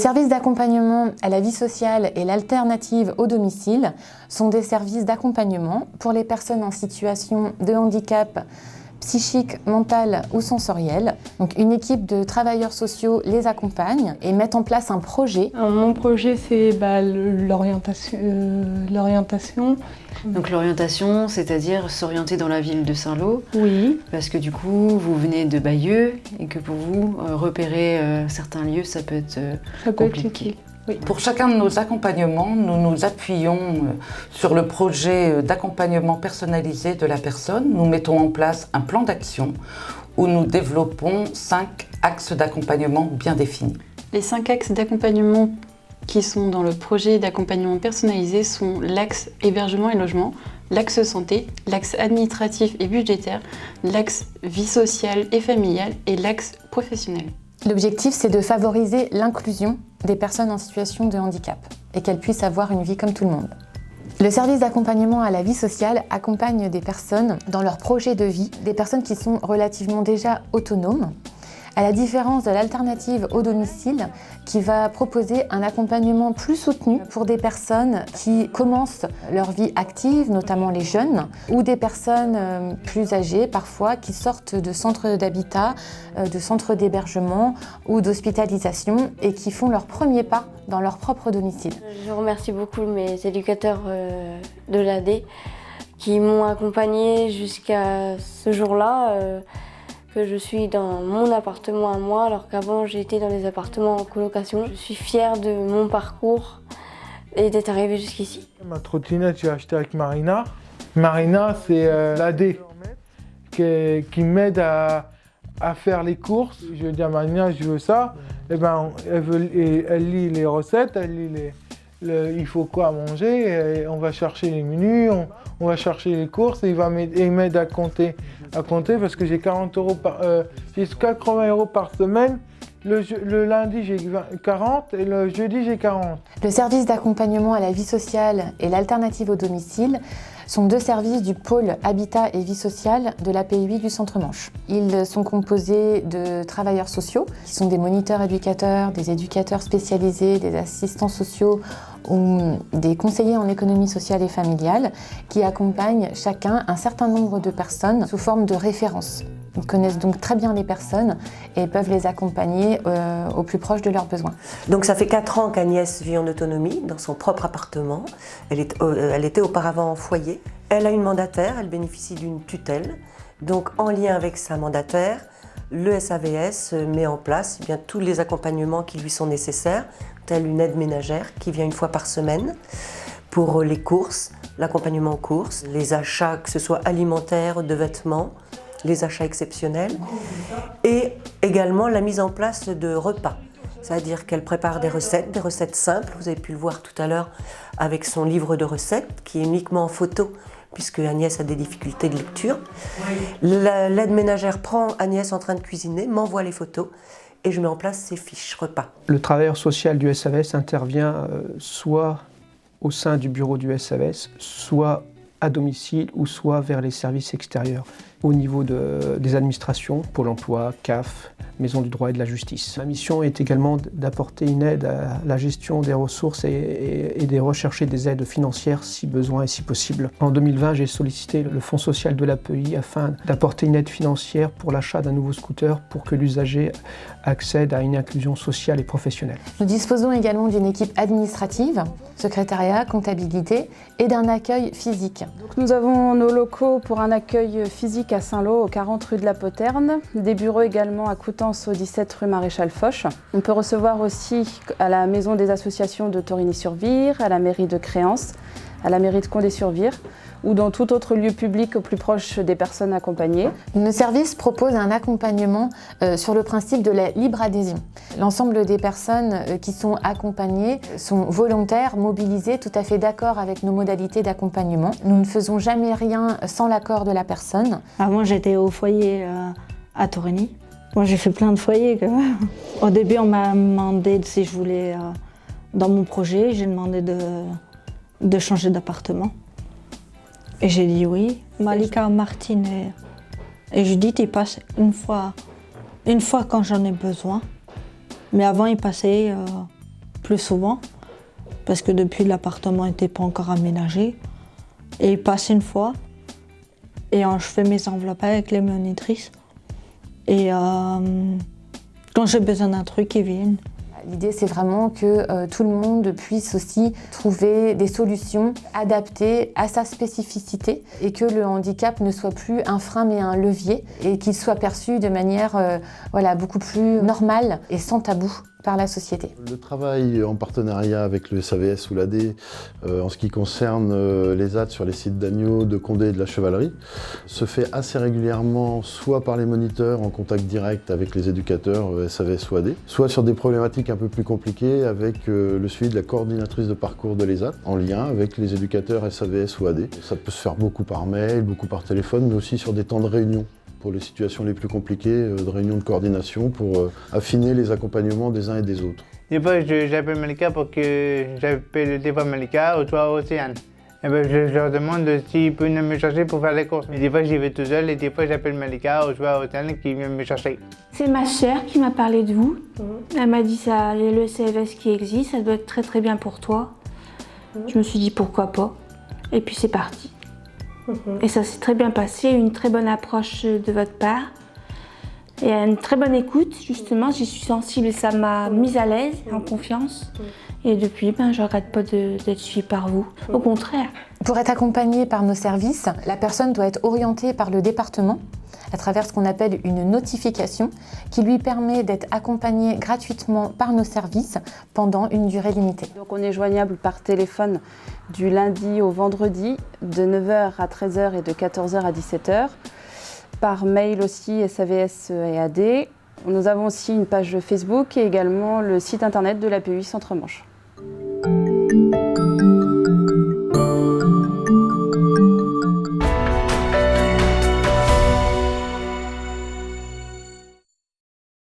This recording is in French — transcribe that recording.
service d'accompagnement à la vie sociale et l'alternative au domicile sont des services d'accompagnement pour les personnes en situation de handicap psychique, mental ou sensoriel. Donc une équipe de travailleurs sociaux les accompagne et met en place un projet. Mon projet, c'est l'orientation. Donc l'orientation, c'est-à-dire s'orienter dans la ville de Saint-Lô. Oui. Parce que du coup, vous venez de Bayeux et que pour vous, repérer certains lieux, ça peut être compliqué. Oui. Pour chacun de nos accompagnements, nous nous appuyons sur le projet d'accompagnement personnalisé de la personne. Nous mettons en place un plan d'action où nous développons 5 axes d'accompagnement bien définis. Les 5 axes d'accompagnement qui sont dans le projet d'accompagnement personnalisé sont l'axe hébergement et logement, l'axe santé, l'axe administratif et budgétaire, l'axe vie sociale et familiale et l'axe professionnel. L'objectif, c'est de favoriser l'inclusion des personnes en situation de handicap et qu'elles puissent avoir une vie comme tout le monde. Le service d'accompagnement à la vie sociale accompagne des personnes dans leur projet de vie, des personnes qui sont relativement déjà autonomes, à la différence de l'alternative au domicile qui va proposer un accompagnement plus soutenu pour des personnes qui commencent leur vie active, notamment les jeunes, ou des personnes plus âgées parfois qui sortent de centres d'habitat, de centres d'hébergement ou d'hospitalisation et qui font leur premier pas dans leur propre domicile. Je remercie beaucoup mes éducateurs de l'AD qui m'ont accompagnée jusqu'à ce jour-là. Que je suis dans mon appartement à moi, alors qu'avant j'étais dans des appartements en colocation. Je suis fière de mon parcours et d'être arrivée jusqu'ici. Ma trottinette, j'ai acheté avec Marina. Marina, c'est l'AD qui m'aide à faire les courses. Je dis à Marina, je veux ça. Et ben, elle lit les recettes, elle lit il faut quoi à manger. Et on va chercher les menus, on va chercher les courses et il m'aide à compter parce que j'ai 80 € par semaine. Le lundi, j'ai 40 et le jeudi, j'ai 40. Le service d'accompagnement à la vie sociale et l'alternative au domicile sont 2 services du pôle Habitat et Vie sociale de l'API du Centre-Manche. Ils sont composés de travailleurs sociaux, qui sont des moniteurs éducateurs, des éducateurs spécialisés, des assistants sociaux ou des conseillers en économie sociale et familiale, qui accompagnent chacun un certain nombre de personnes sous forme de référence. Ils connaissent donc très bien les personnes et peuvent les accompagner au plus proche de leurs besoins. Donc ça fait 4 ans qu'Agnès vit en autonomie dans son propre appartement. Elle était auparavant en foyer. Elle a une mandataire, elle bénéficie d'une tutelle. Donc en lien avec sa mandataire, le SAVS met en place tous les accompagnements qui lui sont nécessaires, telle une aide ménagère qui vient une fois par semaine pour les courses, l'accompagnement aux courses, les achats que ce soit alimentaires, de vêtements, les achats exceptionnels et également la mise en place de repas. C'est-à-dire qu'elle prépare des recettes simples, vous avez pu le voir tout à l'heure avec son livre de recettes qui est uniquement en photo puisque Agnès a des difficultés de lecture. L'aide ménagère prend Agnès en train de cuisiner, m'envoie les photos et je mets en place ses fiches repas. Le travailleur social du SAVS intervient soit au sein du bureau du SAVS, soit à domicile ou soit vers les services extérieurs, au niveau des administrations, Pôle emploi, CAF, Maison du droit et de la justice. Ma mission est également d'apporter une aide à la gestion des ressources et de rechercher des aides financières si besoin et si possible. En 2020, j'ai sollicité le Fonds social de l'API afin d'apporter une aide financière pour l'achat d'un nouveau scooter pour que l'usager accède à une inclusion sociale et professionnelle. Nous disposons également d'une équipe administrative, secrétariat, comptabilité et d'un accueil physique. Donc nous avons nos locaux pour un accueil physique à Saint-Lô, au 40 rue de la Poterne, des bureaux également à Coutances au 17 rue Maréchal Foch. On peut recevoir aussi à la maison des associations de Torigny-sur-Vire, à la mairie de Créance, à la mairie de Condé-sur-Vire ou dans tout autre lieu public au plus proche des personnes accompagnées. Nos services proposent un accompagnement sur le principe de la libre adhésion. L'ensemble des personnes qui sont accompagnées sont volontaires, mobilisées, tout à fait d'accord avec nos modalités d'accompagnement. Nous ne faisons jamais rien sans l'accord de la personne. Avant, j'étais au foyer à Torigny. Moi, j'ai fait plein de foyers. Au début, on m'a demandé si je voulais, dans mon projet, j'ai demandé de changer d'appartement. Et j'ai dit oui. Malika, Martine et Judith, ils passent une fois quand j'en ai besoin. Mais avant, ils passaient plus souvent, parce que depuis l'appartement n'était pas encore aménagé. Et il passe une fois, et je fais mes enveloppes avec les monitrices. Et quand j'ai besoin d'un truc, ils viennent. L'idée, c'est vraiment que tout le monde puisse aussi trouver des solutions adaptées à sa spécificité et que le handicap ne soit plus un frein mais un levier et qu'il soit perçu de manière beaucoup plus normale et sans tabou par la société. Le travail en partenariat avec le SAVS ou l'AD en ce qui concerne les ZAD sur les sites d'Agneaux, de Condé et de la Chevalerie se fait assez régulièrement soit par les moniteurs en contact direct avec les éducateurs SAVS ou AD, soit sur des problématiques un peu plus compliquées avec le suivi de la coordinatrice de parcours de l'ESAT en lien avec les éducateurs SAVS ou AD. Ça peut se faire beaucoup par mail, beaucoup par téléphone, mais aussi sur des temps de réunion pour les situations les plus compliquées, de réunions de coordination pour affiner les accompagnements des uns et des autres. Des fois, j'appelle Malika pour que j'appelle des fois Malika ou toi Océane. Et je leur demande s'ils peuvent venir me chercher pour faire les courses. Mais des fois, j'y vais tout seul et des fois, j'appelle Malika ou toi Océane qui vient me chercher. C'est ma sœur qui m'a parlé de vous. Elle m'a dit ça, le CFS qui existe, ça doit être très très bien pour toi. Je me suis dit pourquoi pas. Et puis c'est parti. Et ça s'est très bien passé, une très bonne approche de votre part. Et une très bonne écoute, justement, j'y suis sensible et ça m'a mise à l'aise, en confiance. Et depuis, je ne regrette pas d'être suivie par vous. Au contraire. Pour être accompagnée par nos services, la personne doit être orientée par le département à travers ce qu'on appelle une notification qui lui permet d'être accompagnée gratuitement par nos services pendant une durée limitée. Donc on est joignable par téléphone du lundi au vendredi de 9h à 13h et de 14h à 17h. Par mail aussi SAVS et AD. Nous avons aussi une page Facebook et également le site internet de l'APUI Centre-Manche.